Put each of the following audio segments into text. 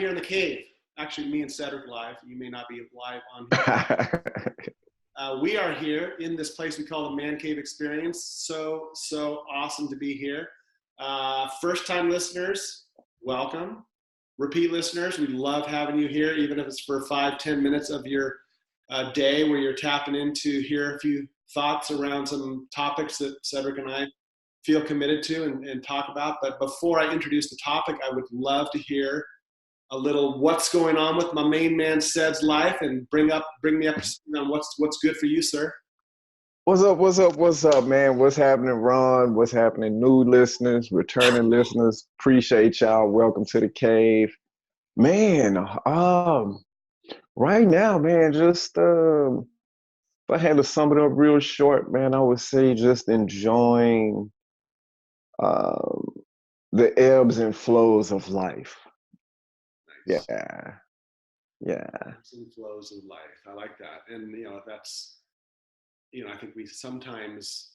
here in the cave. Actually, me and Cedric live. You may not be live on here. We are here in this place we call the Man Kave Experience. So awesome to be here. First-time listeners, welcome. Repeat listeners, we love having you here, even if it's for 5-10 minutes of your day where you're tapping in to hear a few thoughts around some topics that Cedric and I feel committed to and talk about. But before I introduce the topic, I would love to hear a little what's going on with my main man Ced's life and bring me up to speed on what's good for you, sir. What's up, man? What's happening, Ron? What's happening, new listeners, returning listeners? Appreciate y'all. Welcome to the cave. Man, right now, man, just if I had to sum it up real short, man, I would say just enjoying um the ebbs and flows of life. Nice. Yeah. Ebbs and flows of life. I like that. And that's I think we sometimes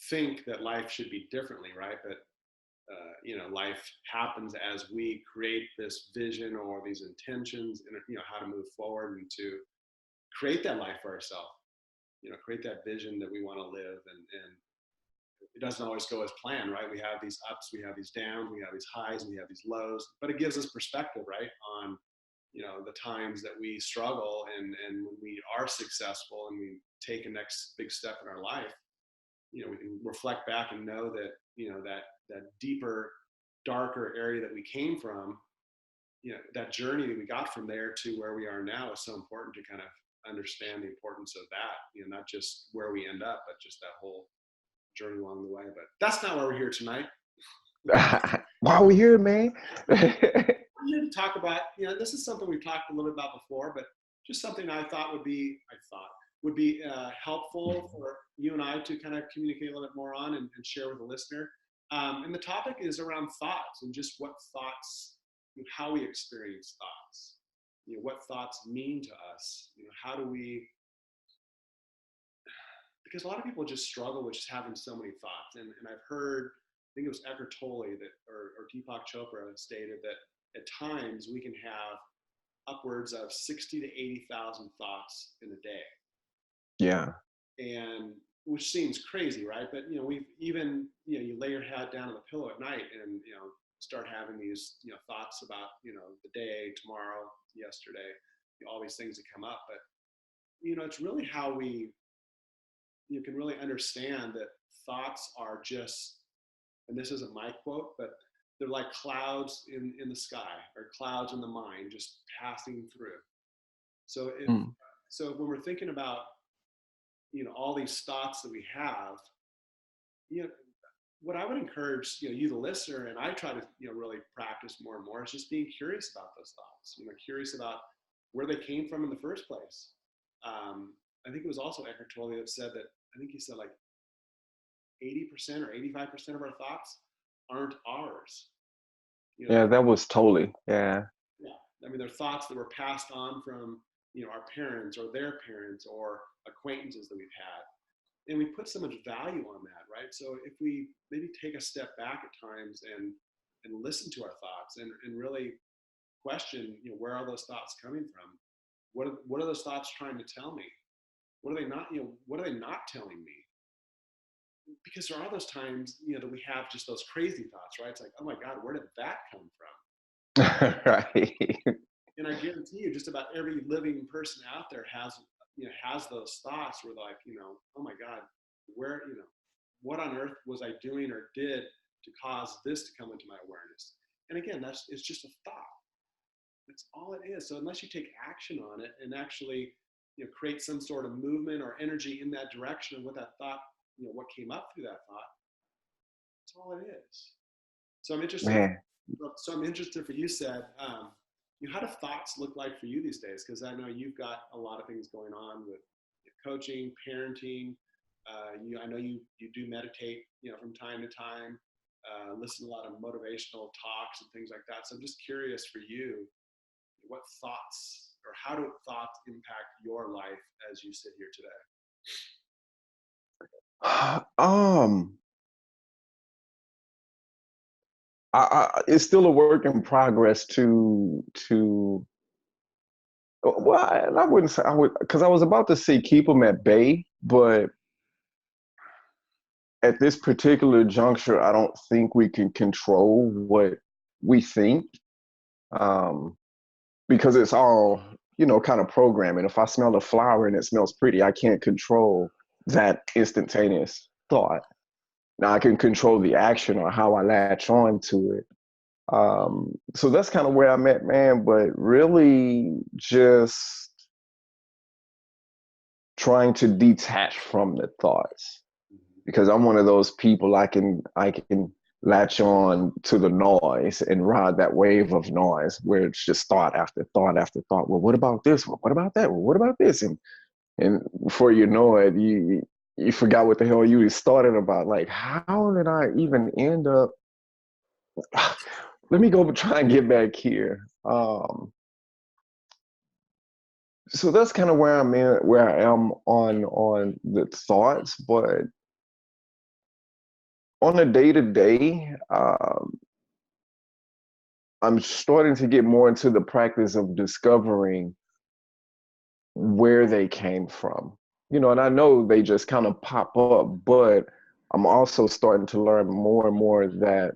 think that life should be differently, right? But life happens as we create this vision or these intentions, and how to move forward and to create that life for ourselves. Create that vision that we want to live, and it doesn't always go as planned, right? We have these ups, we have these downs, we have these highs, we have these lows, but it gives us perspective, right, on the times that we struggle and when we are successful and we take a next big step in our life. We can reflect back and know that that deeper, darker area that we came from, that journey that we got from there to where we are now is so important to kind of understand the importance of that. Not just where we end up, but just that whole journey along the way. But that's not why we're here tonight. Why are we here, man? I'm here to talk about, this is something we've talked a little bit about before, but just something I thought would be helpful for you and I to kind of communicate a little bit more on and share with the listener. And the topic is around thoughts and just what thoughts, how we experience thoughts, what thoughts mean to us, how do we, because a lot of people just struggle with just having so many thoughts. And I've heard, I think it was Eckhart Tolle or Deepak Chopra stated that at times we can have upwards of 60 to 80,000 thoughts in a day. Yeah. And which seems crazy, right? But we've even you lay your head down on the pillow at night and start having these thoughts about the day, tomorrow, yesterday, all these things that come up. But it's really how you can really understand that thoughts are just, and this isn't my quote, but they're like clouds in the sky or clouds in the mind just passing through. So so when we're thinking about all these thoughts that we have, what I would encourage you the listener, and I try to really practice more and more, is just being curious about those thoughts. Curious about where they came from in the first place. I think it was also Eckhart Tolle that said that, I think he said like 80% or 85% of our thoughts aren't ours. Yeah, that was totally, yeah. I mean, they're thoughts that were passed on from our parents or their parents or acquaintances that we've had, and we put so much value on that, right? So if we maybe take a step back at times and listen to our thoughts and really question, where are those thoughts coming from? What are those thoughts trying to tell me? What are they not? What are they not telling me? Because there are those times, that we have just those crazy thoughts, right? It's like, oh my God, where did that come from? Right. And I guarantee you, just about every living person out there has those thoughts where like, oh my God, where, what on earth was I doing or did to cause this to come into my awareness? And again, it's just a thought. That's all it is. So unless you take action on it and actually, create some sort of movement or energy in that direction of what that thought, what came up through that thought, that's all it is. So I'm interested. Man. So I'm interested for you, Ced. How do thoughts look like for you these days? Because I know you've got a lot of things going on with coaching, parenting. I know you do meditate, from time to time. Listen to a lot of motivational talks and things like that. So I'm just curious for you, what thoughts or how do thoughts impact your life as you sit here today? it's still a work in progress well, I wouldn't say I would, because I was about to say keep them at bay, but at this particular juncture, I don't think we can control what we think, um, because it's all, kind of programming. If I smell a flower and it smells pretty, I can't control that instantaneous thought. Now I can control the action or how I latch on to it. So that's kind of where I'm at, man. But really, just trying to detach from the thoughts, because I'm one of those people. I can latch on to the noise and ride that wave of noise where it's just thought after thought after thought. Well, what about this? Well, what about that? Well, what about this? And before you know it, you forgot what the hell you started about. Like, how did I even end up? Let me go try and get back here. So that's kind of where where I am on the thoughts, but on a day to day, I'm starting to get more into the practice of discovering where they came from. And I know they just kind of pop up, but I'm also starting to learn more and more that,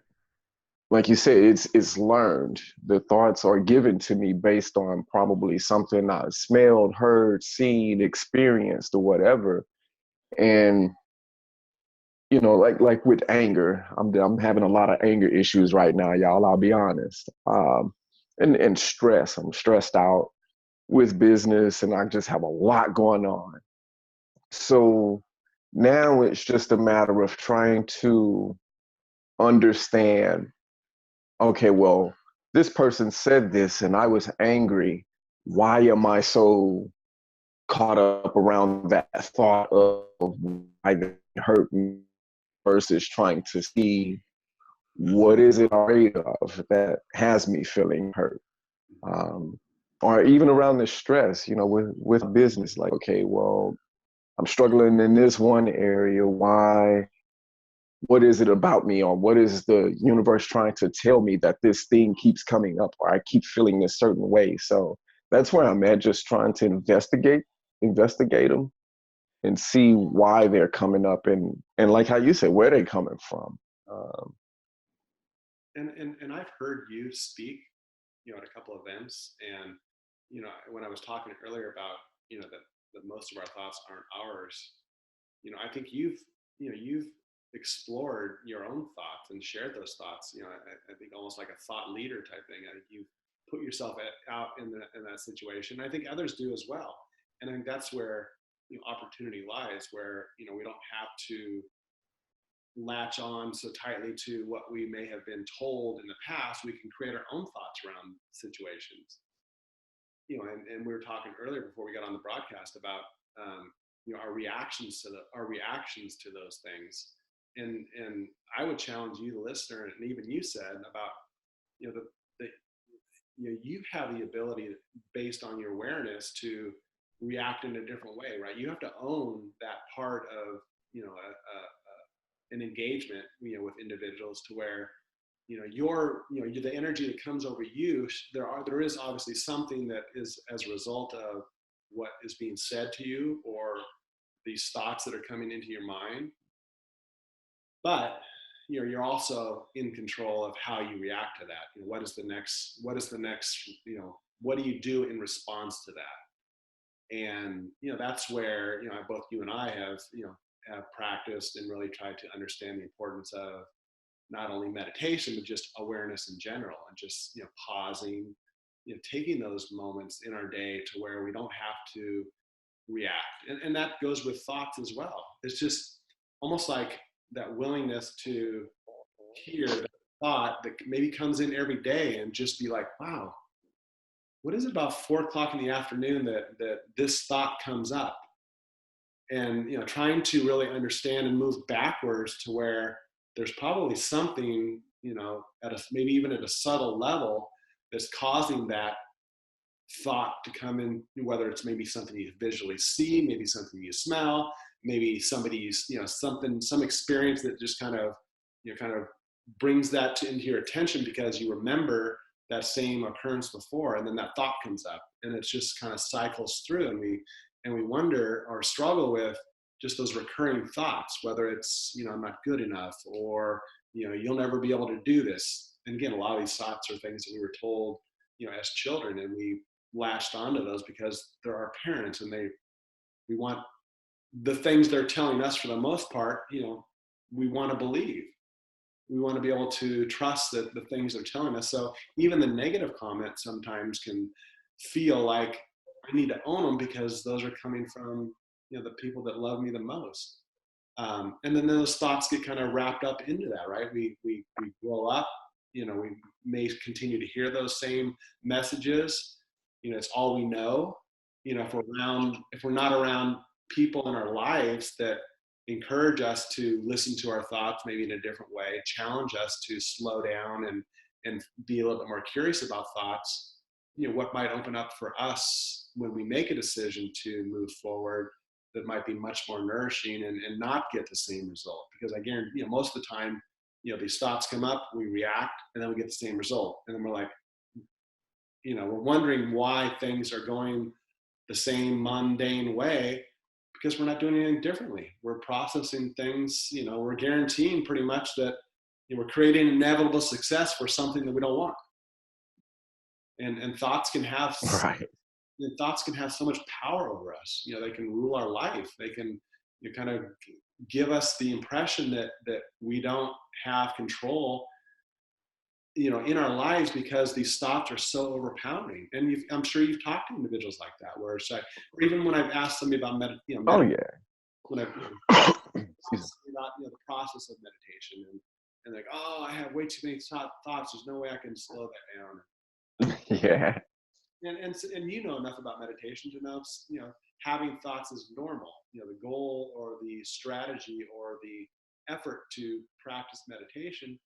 like you said, it's learned. The thoughts are given to me based on probably something I smelled, heard, seen, experienced, or whatever. And like with anger, I'm having a lot of anger issues right now, y'all. I'll be honest. And stress. I'm stressed out with business, and I just have a lot going on. So now it's just a matter of trying to understand, okay, well, this person said this and I was angry. Why am I so caught up around that thought of why they hurt me, versus trying to see what is it I'm afraid of that has me feeling hurt? Um, or even around the stress, with business, like, okay, well, I'm struggling in this one area. Why? What is it about me, or what is the universe trying to tell me that this thing keeps coming up, or I keep feeling this certain way? So that's where I'm at, just trying to investigate them and see why they're coming up, and like how you said, where they coming from. And I've heard you speak, at a couple of events, and when I was talking earlier about that most of our thoughts aren't ours. I think you've explored your own thoughts and shared those thoughts. I think almost like a thought leader type thing. I think you put yourself out in that situation. I think others do as well, and I think that's where opportunity lies, where we don't have to latch on so tightly to what we may have been told in the past. We can create our own thoughts around situations. And we were talking earlier before we got on the broadcast about our reactions to those things. And I would challenge you, the listener, and even you said about the you have the ability, based on your awareness, to react in a different way, right? You have to own that part of an engagement with individuals, to where the energy that comes over you, there is obviously something that is as a result of what is being said to you, or these thoughts that are coming into your mind. But you're also in control of how you react to that. What is the next what do you do in response to that? And that's where both you and I have practiced and really tried to understand the importance of not only meditation, but just awareness in general, and just pausing, taking those moments in our day to where we don't have to react. And that goes with thoughts as well. It's just almost like that willingness to hear that thought that maybe comes in every day, and just be like, wow, what is it about 4 o'clock in the afternoon that this thought comes up? And trying to really understand and move backwards to where there's probably something maybe even at a subtle level, that's causing that thought to come in, whether it's maybe something you visually see, maybe something you smell, maybe somebody's some experience that just kind of brings that into your attention because you remember that same occurrence before, and then that thought comes up, and it just kind of cycles through, and we wonder or struggle with just those recurring thoughts, whether it's, you know, I'm not good enough, or, you know, you'll never be able to do this. And again, a lot of these thoughts are things that we were told, you know, as children, and we latched onto those because they're our parents, and we want the things they're telling us, for the most part, you know, we want to believe. We want to be able to trust that the things they're telling us. So even the negative comments sometimes can feel like I need to own them because those are coming from, you know, the people that love me the most. And then those thoughts get kind of wrapped up into that, right? We grow up, you know, we may continue to hear those same messages. You know, it's all we know. You know, if we're not around people in our lives that encourage us to listen to our thoughts maybe in a different way, challenge us to slow down and be a little bit more curious about thoughts, you know, what might open up for us when we make a decision to move forward that might be much more nourishing, and not get the same result. Because I guarantee, you know, most of the time, you know, these thoughts come up, we react, and then we get the same result. And then we're like, you know, we're wondering why things are going the same mundane way, because we're not doing anything differently. We're processing things, you know, we're guaranteeing pretty much that, you know, we're creating inevitable success for something that we don't want. And thoughts can have Right. thoughts can have so much power over us. You know, they can rule our life. They can, you kind of give us the impression that we don't have control, you know, in our lives, because these thoughts are so overpowering. And I'm sure you've talked to individuals like that, where it's like, or even when I've asked somebody about Oh yeah. when I've Excuse me. about, you know, the process of meditation, and like, oh, I have way too many thoughts. There's no way I can slow that down. Yeah. And you know enough about meditation to know, you know, having thoughts is normal. You know, the goal or the strategy or the effort to practice meditation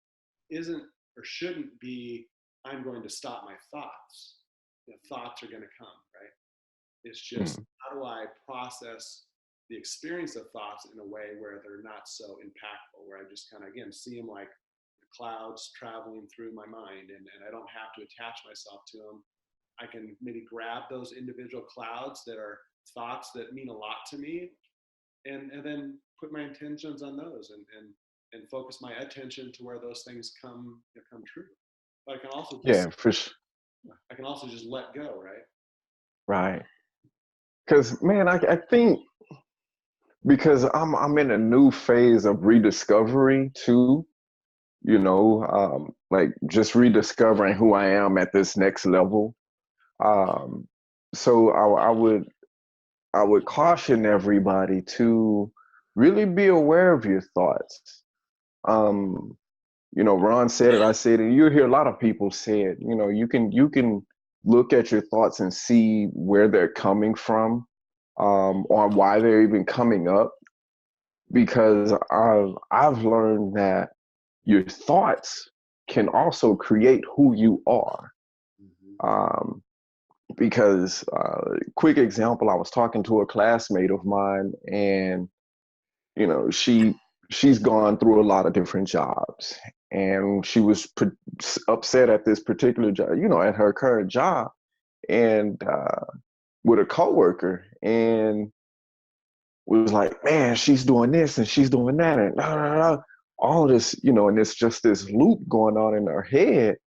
isn't or shouldn't be, I'm going to stop my thoughts. You know, thoughts are going to come, right? It's just, Mm. how do I process the experience of thoughts in a way where they're not so impactful, where I just kind of, again, see them like clouds traveling through my mind, and I don't have to attach myself to them. I can maybe grab those individual clouds that are thoughts that mean a lot to me, and then put my intentions on those, and focus my attention to where those things come, you know, come true. But Yeah, for sure. I can also just let go, right? Right. Because man, I think because I'm in a new phase of rediscovery too, you know, like just rediscovering who I am at this next level. Um, so I would caution everybody to really be aware of your thoughts. Um, you know, Ron said it, I said it, and you hear a lot of people say it. You know, you can look at your thoughts and see where they're coming from, or why they're even coming up. Because I've learned that your thoughts can also create who you are. Mm-hmm. Um, because quick example, I was talking to a classmate of mine, and you know, she's gone through a lot of different jobs, and she was upset at this particular job, you know, at her current job, and with a coworker, and was like, man, she's doing this and she's doing that, and all this, you know, and it's just this loop going on in her head.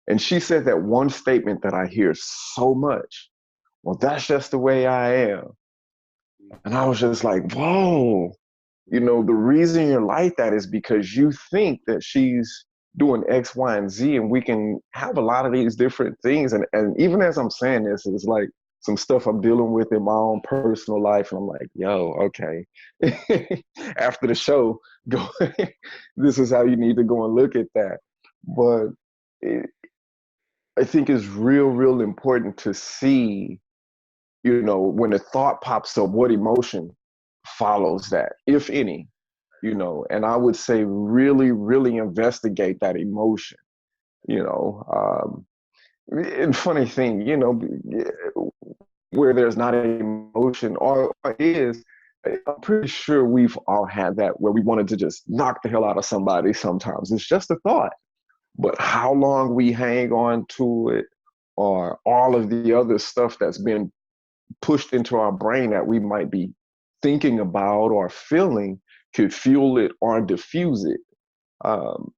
And she said that one statement that I hear so much: well, that's just the way I am. And I was just like, whoa, you know, the reason you're like that is because you think that she's doing X, Y, and Z, and we can have a lot of these different things. And even as I'm saying this, it's like some stuff I'm dealing with in my own personal life. And I'm like, yo, okay. After the show, go, this is how you need to go and look at that. But it, I think it's real, real important to see, you know, when a thought pops up, what emotion follows that, if any, you know. And I would say really, really investigate that emotion, you know. And funny thing, you know, where there's not an emotion, or is, I'm pretty sure we've all had that where we wanted to just knock the hell out of somebody sometimes. It's just a thought. But how long we hang on to it, or all of the other stuff that's been pushed into our brain that we might be thinking about or feeling, could fuel it or diffuse it. Um,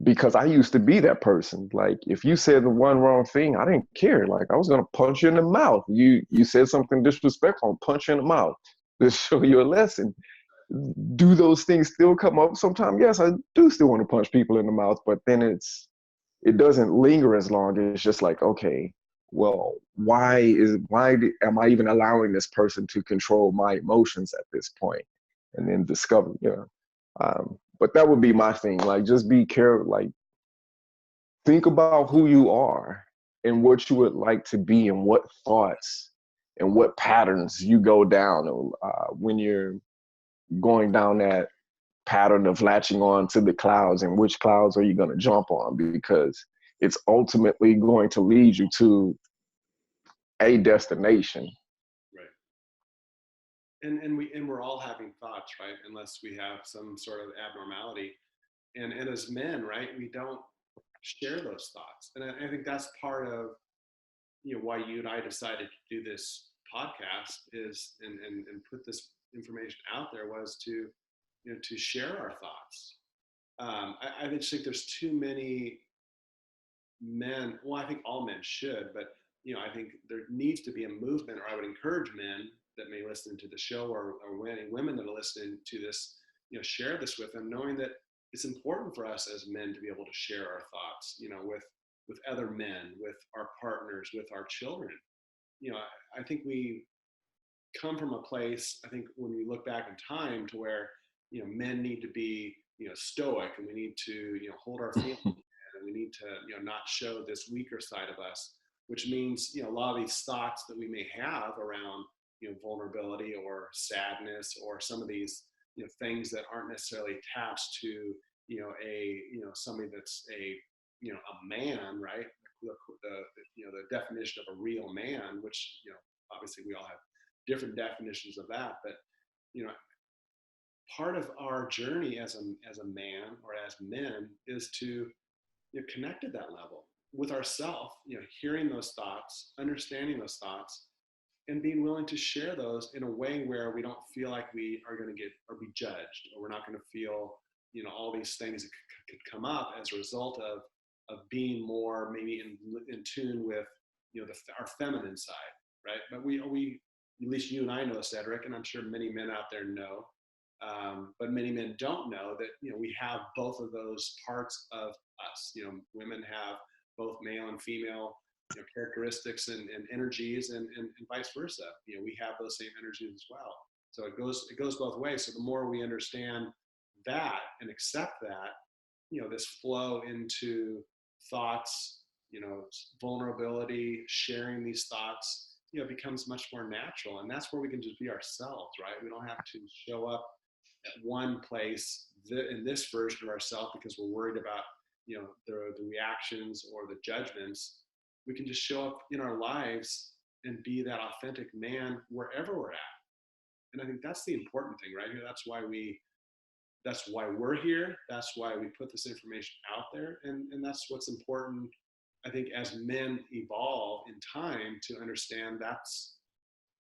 because I used to be that person. Like, if you said the one wrong thing, I didn't care. Like, I was gonna punch you in the mouth. You said something disrespectful, I'll punch you in the mouth to show you a lesson. Do those things still come up sometimes? Yes, I do still want to punch people in the mouth, but then it doesn't linger as long. It's just like, okay, well, why am I even allowing this person to control my emotions at this point? And then discover, but that would be my thing. Like, just be careful. Like, think about who you are and what you would like to be, and what thoughts and what patterns you go down when you're going down that pattern of latching on to the clouds, and which clouds are you going to jump on, because it's ultimately going to lead you to a destination. Right. And we're all having thoughts, right? Unless we have some sort of abnormality. And as men, right, we don't share those thoughts. And I think that's part of, why you and I decided to do this podcast is, and put this information out there, was to, to share our thoughts. I just think there's too many men. Well, I think all men should, but I think there needs to be a movement, or I would encourage men that may listen to the show, or any women that are listening to this, share this with them, knowing that it's important for us as men to be able to share our thoughts, with other men, with our partners, with our children. I think we come from a place, I think, when we look back in time, to where, men need to be, stoic, and we need to, hold our feelings, and we need to, not show this weaker side of us, which means, a lot of these thoughts that we may have around, vulnerability or sadness, or some of these, things that aren't necessarily attached to, somebody that's a man, right? The definition of a real man, which, obviously we all have different definitions of that, but, you know, part of our journey as a man, or as men, is to, connect at that level with ourself, hearing those thoughts, understanding those thoughts, and being willing to share those in a way where we don't feel like we are going to get or be judged, or we're not going to feel, all these things that could come up as a result of being more maybe in tune with, our feminine side, right? But we at least you and I know, Cedric, and I'm sure many men out there know, but many men don't know that, we have both of those parts of us. Women have both male and female, characteristics and energies, and vice versa. We have those same energies as well. So it goes both ways. So the more we understand that and accept that, this flow into thoughts, vulnerability, sharing these thoughts, becomes much more natural. And that's where we can just be ourselves, right? We don't have to show up at one place in this version of ourselves because we're worried about, the reactions or the judgments. We can just show up in our lives and be that authentic man wherever we're at. And I think that's the important thing, right? That's why we're here. That's why we put this information out there. And that's what's important, I think, as men evolve in time, to understand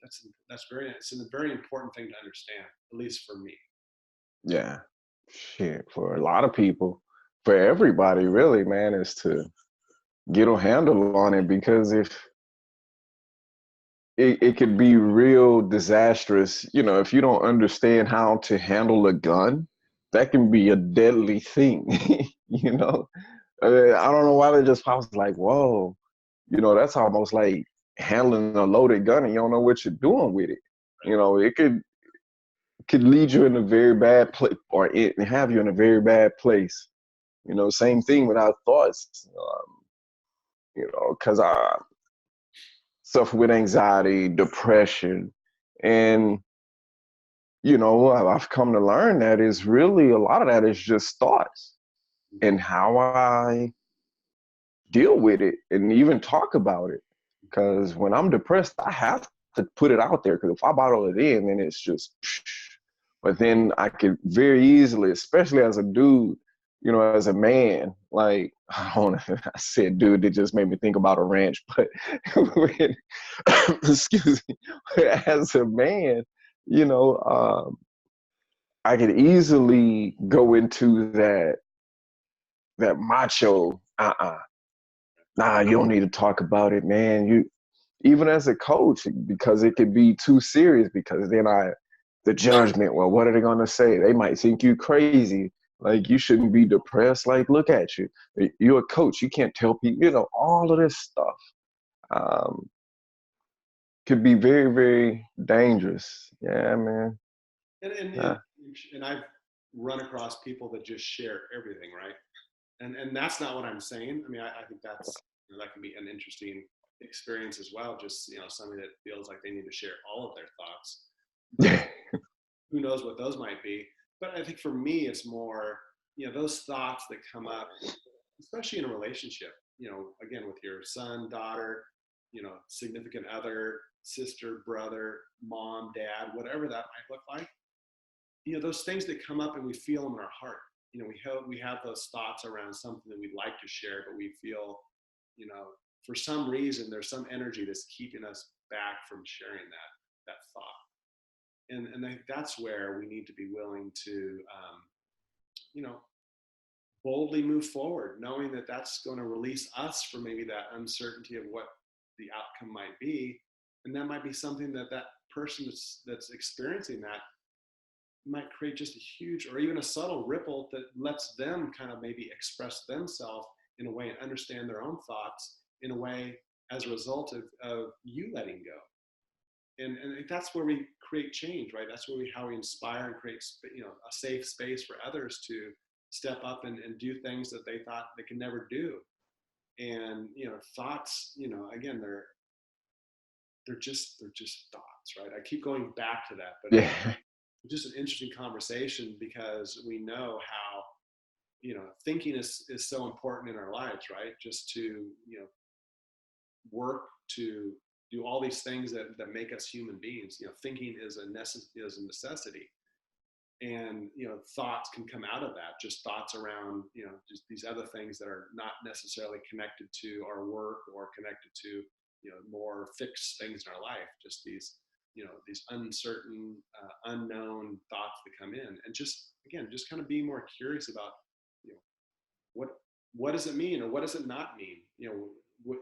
it's a very important thing to understand, at least for me. Yeah, shit. For a lot of people, for everybody, really, man, is to get a handle on it, because if it could be real disastrous, if you don't understand how to handle a gun, that can be a deadly thing, you know. I don't know why that just pops like, whoa, that's almost like handling a loaded gun and you don't know what you're doing with it. It could lead you in a very bad place, or it have you in a very bad place. Same thing with our thoughts. Because I suffer with anxiety, depression, and I've come to learn that is really a lot of that is just thoughts, and how I deal with it and even talk about it. Because when I'm depressed, I have to put it out there. Because if I bottle it in, then it's just But then I could very easily, especially as a dude, you know, as a man, like, I don't know, I said dude, it just made me think about a ranch, but when, excuse me, as a man, you know, I could easily go into that macho, nah, you don't need to talk about it, man. You, even as a coach, because it could be too serious, because then the judgment, well, what are they going to say? They might think you crazy. Like, you shouldn't be depressed. Like, look at you. You're a coach. You can't tell people, you know, all of this stuff um, could be very, very dangerous. Yeah, man. And, and, and, Uh, and I've run across people that just share everything, right? And that's not what I'm saying. I mean, I think that's, you know, that can be an interesting experience as well. Just, you know, somebody that feels like they need to share all of their thoughts, but who knows what those might be. But I think for me, it's more, you know, those thoughts that come up, especially in a relationship, you know, again, with your son, daughter, you know, significant other, sister, brother, mom, dad, whatever that might look like. You know, those things that come up and we feel them in our heart. You know, we have those thoughts around something that we'd like to share, but we feel, you know, for some reason there's some energy that's keeping us back from sharing that thought. And I think that's where we need to be willing to, you know, boldly move forward, knowing that that's going to release us from maybe that uncertainty of what the outcome might be, and that might be something that person that's experiencing that might create just a huge or even a subtle ripple that lets them kind of maybe express themselves in a way and understand their own thoughts in a way as a result of you letting go. And that's where we create change, right? That's where how we inspire and create, you know, a safe space for others to step up and do things that they thought they could never do. And, you know, thoughts, you know, again, they're just thoughts, right? I keep going back to that, but yeah. just an interesting conversation because we know how, you know, thinking is so important in our lives, right? Just to, you know, work to do all these things that make us human beings. You know, thinking is a necessity. And, you know, thoughts can come out of that, just thoughts around, you know, just these other things that are not necessarily connected to our work or connected to, you know, more fixed things in our life, just these, you know, these uncertain, unknown thoughts that come in. And just, again, just kind of being more curious about, you know, what what does it mean or what does it not mean? You know,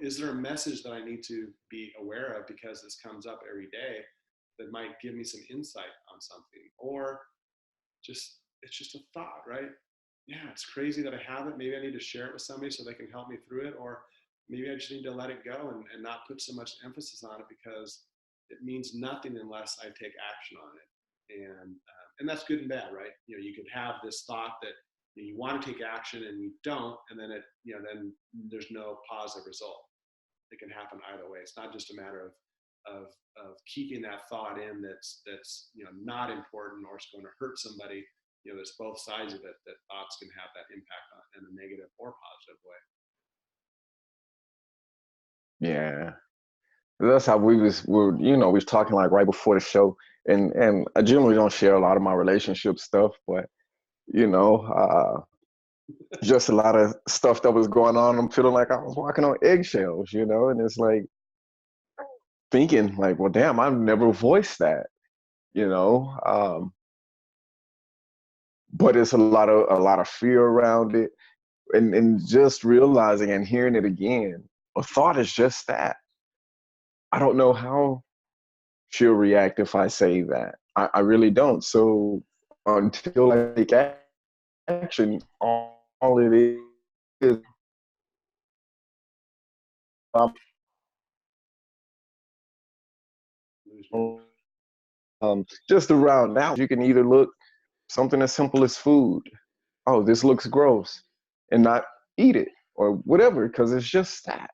is there a message that I need to be aware of because this comes up every day that might give me some insight on something? Or just, it's just a thought, right? Yeah, it's crazy that I have it. Maybe I need to share it with somebody so they can help me through it. Or maybe I just need to let it go and not put so much emphasis on it because it means nothing unless I take action on it. And that's good and bad, right? You know, you could have this thought that you want to take action and you don't, and then then there's no positive result. It can happen either way. It's not just a matter of keeping that thought in that's you know, not important or it's going to hurt somebody. You know, there's both sides of it, that thoughts can have that impact on in a negative or positive way. Yeah. That's how we was talking like right before the show. And I generally don't share a lot of my relationship stuff, but you know, just a lot of stuff that was going on. I'm feeling like I was walking on eggshells, you know, and it's like thinking like, well, damn, I've never voiced that, you know. But it's a lot of fear around it, and just realizing and hearing it again. A thought is just that. I don't know how she'll react if I say that. I really don't. So until I take action, all it is um, Lose me. just around now. You can either look something as simple as food. Oh, this looks gross, and not eat it or whatever, because it's just that.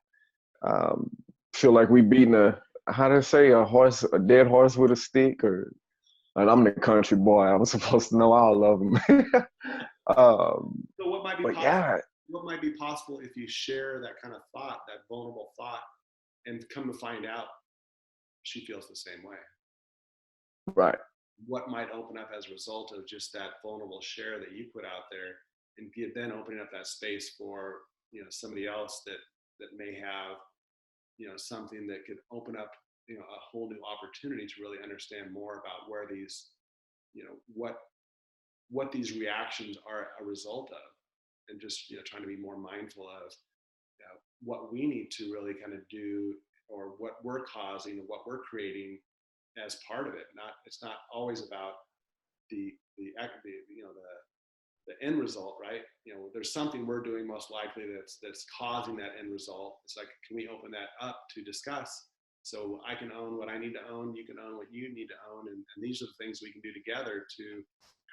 Um, feel like we beating how to say a dead horse with a stick, or and I'm the country boy. I'm supposed to know all of them. So what might be But possible? yeah, What might be possible if you share that kind of thought, that vulnerable thought, and come to find out she feels the same way? right. what might open up as a result of just that vulnerable share that you put out there, and then opening up that space for, somebody else that may have, something that could open up, a whole new opportunity to really understand more about where these, what these reactions are a result of, and just, trying to be more mindful of, what we need to really kind of do, or what we're causing, or what we're creating as part of it. It's not always about the end result, right? There's something we're doing most likely that's causing that end result. It's like, can we open that up to discuss? So I can own what I need to own, you can own what you need to own, and these are the things we can do together to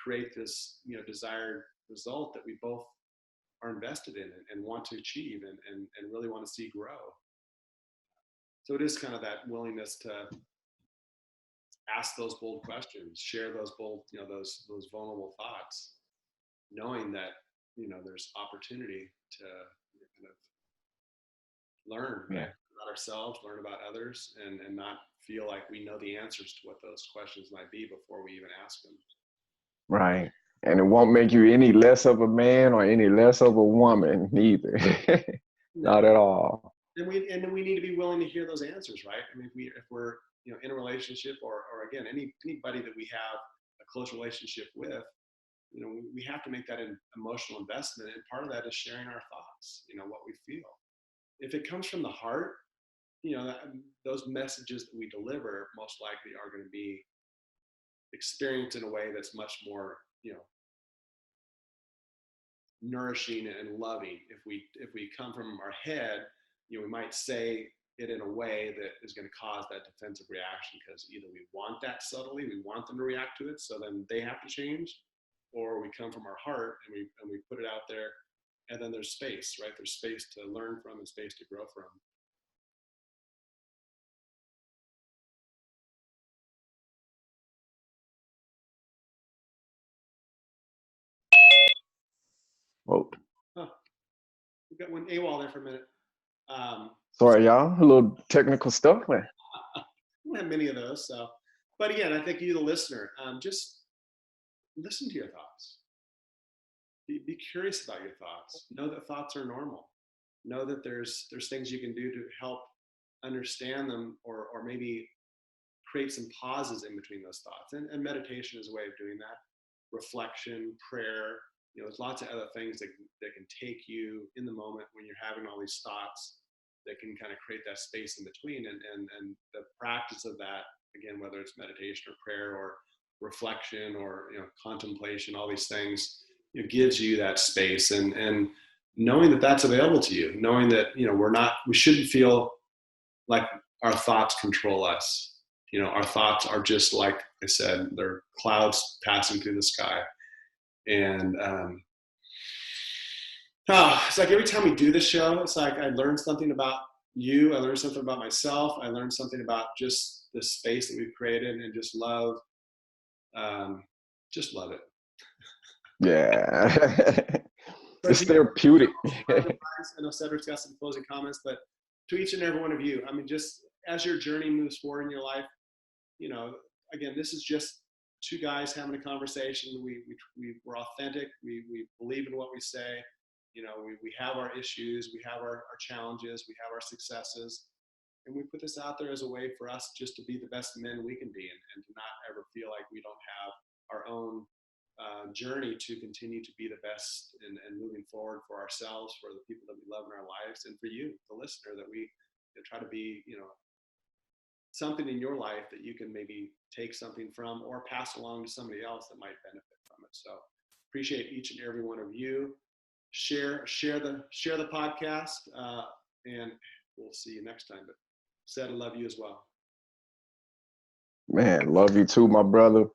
create this, desired result that we both are invested in and want to achieve, and really want to see grow. So it is kind of that willingness to ask those bold questions, share those bold, those vulnerable thoughts, knowing that, there's opportunity to kind of learn, right, about ourselves, learn about others, and not feel like we know the answers to what those questions might be before we even ask them. Right. And it won't make you any less of a man or any less of a woman either. No. Not at all. And we need to be willing to hear those answers, right? I mean, if we're in a relationship, or again, anybody that we have a close relationship with, we have to make that an emotional investment, and part of that is sharing our thoughts, what we feel. If it comes from the heart, those messages that we deliver most likely are going to be experienced in a way that's much more, nourishing and loving. If we come from our head, we might say it in a way that is going to cause that defensive reaction, because either we want that subtly, we want them to react to it, so then they have to change, or we come from our heart and we put it out there, and then there's space, right? There's space to learn from and space to grow from. Whoa. Huh. We got one AWOL there for a minute. Sorry, y'all. A little technical stuff, man. We don't have many of those. So, but again, I think you, the listener, just listen to your thoughts. Be curious about your thoughts. Know that thoughts are normal. Know that there's things you can do to help understand them, or maybe create some pauses in between those thoughts. And meditation is a way of doing that. Reflection, prayer. There's lots of other things that can take you in the moment when you're having all these thoughts, that can kind of create that space in between. And the practice of that, again, whether it's meditation or prayer or reflection or contemplation, all these things, it gives you that space, and knowing that that's available to you, knowing that we shouldn't feel like our thoughts control us. Our thoughts are just, like I said, they're clouds passing through the sky. And it's like every time we do this show, it's like I learn something about you, I learn something about myself, I learn something about just the space that we've created, and just love it. Yeah. It's therapeutic. I know Cedric's got some closing comments, but to each and every one of you, I mean, just as your journey moves forward in your life, again, this is just two guys having a conversation. We're authentic. We believe in what we say. We have our issues, we have our challenges, we have our successes, and we put this out there as a way for us just to be the best men we can be, and to not ever feel like we don't have our own journey to continue to be the best, and moving forward for ourselves, for the people that we love in our lives, and for you, the listener, that we try to be, something in your life that you can maybe take something from, or pass along to somebody else that might benefit from it. So appreciate each and every one of you. Share the podcast, and we'll see you next time. But Seth, I love you as well. Man, love you too, my brother.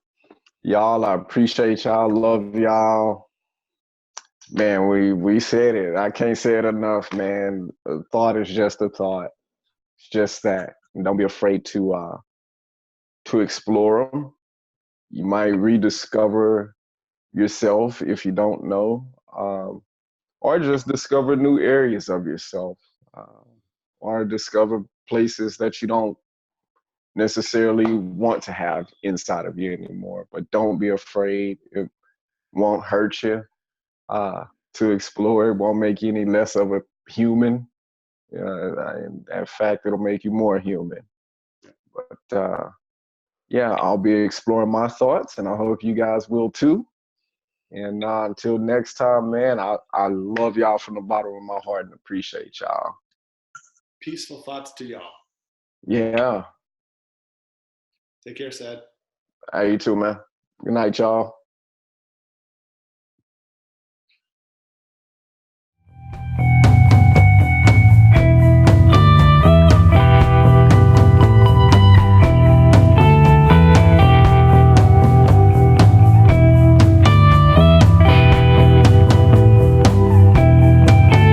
Y'all, I appreciate y'all. Love y'all. Man, we said it. I can't say it enough, man. A thought is just a thought. It's just that. And don't be afraid to explore them. You might rediscover yourself if you don't know, or just discover new areas of yourself, or discover places that you don't necessarily want to have inside of you anymore. But don't be afraid. It won't hurt you to explore. It won't make you any less of a human. In fact, it'll make you more human. But yeah, I'll be exploring my thoughts, and I hope you guys will too. And until next time, man, I love y'all from the bottom of my heart and appreciate y'all. Peaceful thoughts to y'all. Yeah. Take care, Ced. Hey, you too, man. Good night, y'all.